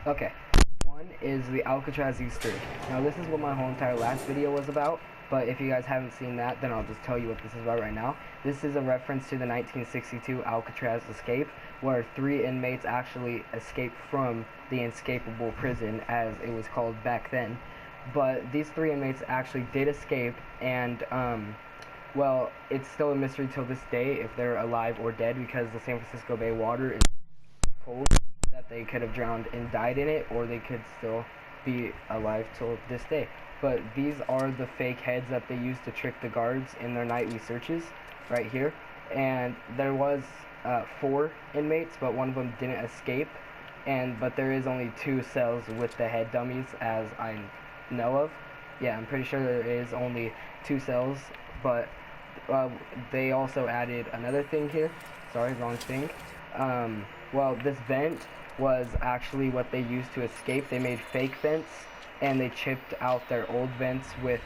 Okay, one is the Alcatraz Easter egg. Now this is what my whole entire last video was about, but if you guys haven't seen that, then I'll just tell you what this is about right now. This is a reference to the 1962 Alcatraz Escape, where 3 inmates actually escaped from the inescapable prison, as it was called back then. But these 3 inmates actually did escape, and well, it's still a mystery till this day if they're alive or dead, because the San Francisco Bay water is cold that they could have drowned and died in it, or they could still be alive till this day. But these are the fake heads that they use to trick the guards in their nightly searches, right here. And there was 4 inmates, but one of them didn't escape. But there is only 2 cells with the head dummies, as I know of. Yeah, I'm pretty sure there is only 2 cells, but they also added another thing here. Sorry, wrong thing. Well, this vent was actually what they used to escape. They made fake vents, and they chipped out their old vents with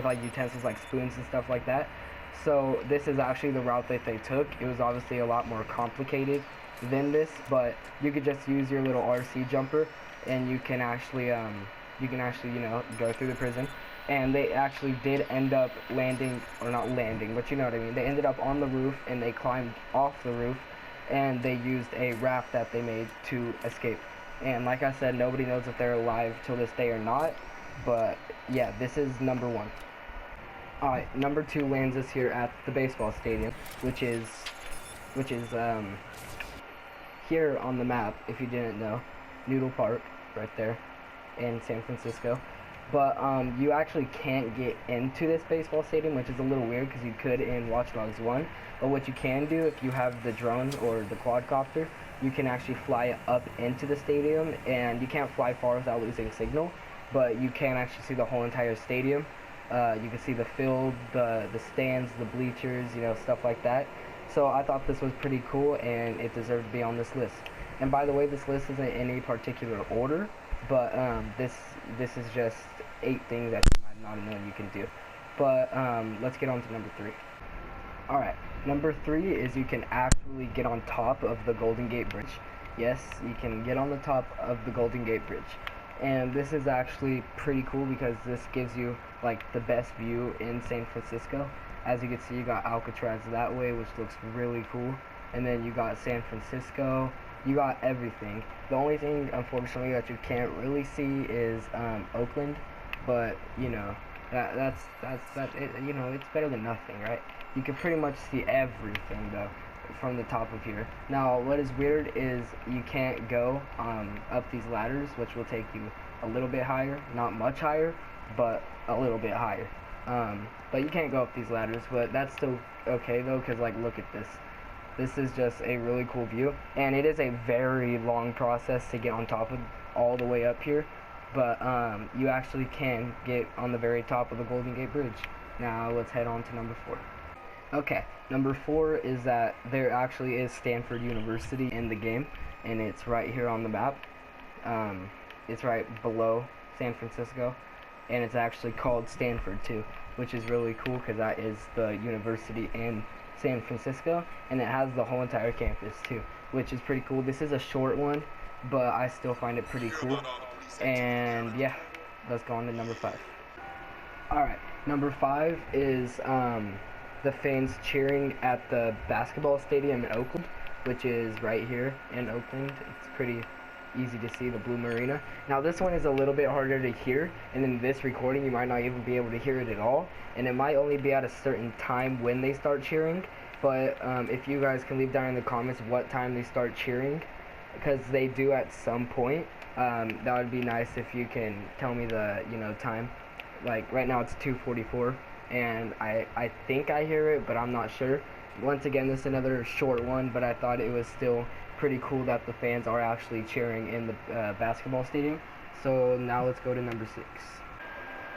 like utensils like spoons and stuff like that. So this is actually the route that they took. It was obviously a lot more complicated than this, but you could just use your little RC jumper, and you can actually you know, go through the prison. And they actually did end up landing, or not landing, but you know what I mean. They ended up on the roof, and they climbed off the roof, and they used a raft that they made to escape. And like I said, nobody knows if they're alive till this day or not. But yeah, this is number 1. Alright, number 2 lands us here at the baseball stadium, which is here on the map, if you didn't know. Noodle Park, right there in San Francisco. But you actually can't get into this baseball stadium, which is a little weird because you could in Watch Dogs 1. But what you can do, if you have the drone or the quadcopter, you can actually fly up into the stadium, and you can't fly far without losing signal, but you can actually see the whole entire stadium. You can see the field, the stands, the bleachers, you know, stuff like that. So I thought this was pretty cool, and it deserved to be on this list. And by the way, this list isn't in any particular order, but this is just 8 things that you might not have known you can do. But let's get on to number 3. Alright, number 3 is you can actually get on top of the Golden Gate Bridge. Yes, you can get on the top of the Golden Gate Bridge. And this is actually pretty cool because this gives you like the best view in San Francisco. As you can see, you got Alcatraz that way, which looks really cool. And then you got San Francisco. You got everything. The only thing, unfortunately, that you can't really see is Oakland. But you know, that's it, you know, it's better than nothing, right? You can pretty much see everything though from the top of here. Now, what is weird is you can't go up these ladders, which will take you a little bit higher, not much higher, but a little bit higher. But you can't go up these ladders, but that's still okay though, because like, look at this. This is just a really cool view, and it is a very long process to get on top of all the way up here. But you actually can get on the very top of the Golden Gate Bridge. Now let's head on to number 4. Okay, number 4 is that there actually is Stanford University in the game, and it's right here on the map. It's right below San Francisco, and it's actually called Stanford too, which is really cool because that is the university in San Francisco, and it has the whole entire campus too, which is pretty cool. This is a short one, but I still find it pretty cool. And yeah, let's go on to number 5. Alright, number 5 is the fans cheering at the basketball stadium in Oakland, which is right here in Oakland. It's pretty easy to see, the Blue Marina. Now this one is a little bit harder to hear, and in this recording you might not even be able to hear it at all, and it might only be at a certain time when they start cheering. But if you guys can leave down in the comments what time they start cheering, because they do at some point, that would be nice if you can tell me the, you know, time. Like right now it's 2:44, and I think I hear it, but I'm not sure. Once again, this is another short one, but I thought it was still pretty cool that the fans are actually cheering in the basketball stadium. So now let's go to number 6.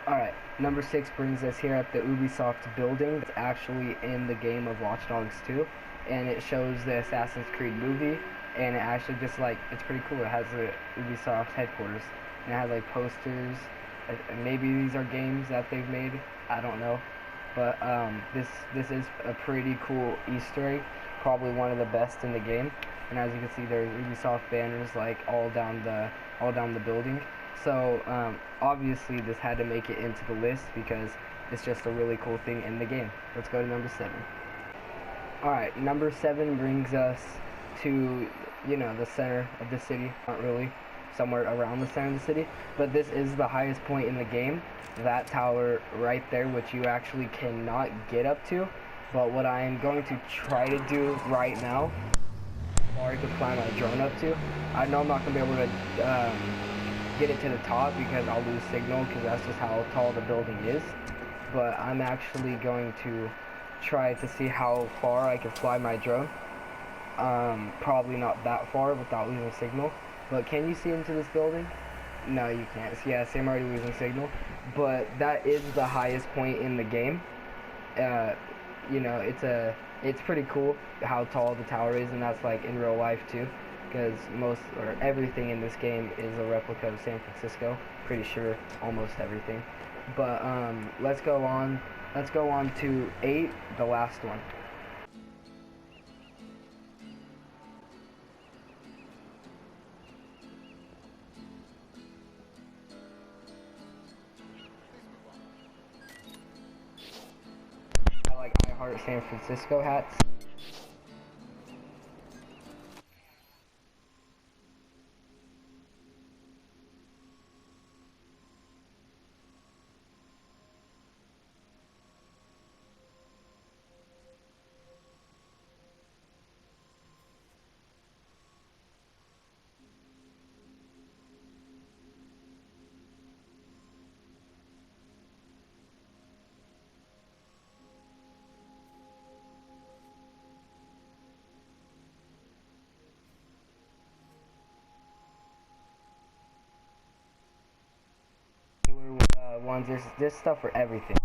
Alright, number 6 brings us here at the Ubisoft Building. It's actually in the game of Watch Dogs 2, and it shows the Assassin's Creed movie, and it actually just like, it's pretty cool. It has the Ubisoft headquarters, and it has like posters. Maybe these are games that they've made, I don't know. But this is a pretty cool Easter egg, probably one of the best in the game. and as you can see, there's Ubisoft banners like all down the building. So obviously this had to make it into the list because it's just a really cool thing in the game. Let's go to number 7. Alright, number 7 brings us to, you know, the center of the city. Not really, somewhere around the center of the city, but this is the highest point in the game. That tower right there, which you actually cannot get up to, but what I am going to try to do right now, or I could fly my drone up to. I know I'm not going to be able to get it to the top because I'll lose signal, because that's just how tall the building is, but I'm actually going to try to see how far I can fly my drone. Probably not that far without losing signal, but can you see into this building? No, you can't. So yeah, see, I'm already losing signal, but that is the highest point in the game. You know, it's pretty cool how tall the tower is, and that's like in real life too, because most or everything in this game is a replica of San Francisco. Pretty sure almost everything. But let's go on to 8, the last one. I like I Heart San Francisco hats. Ones, there's stuff for everything.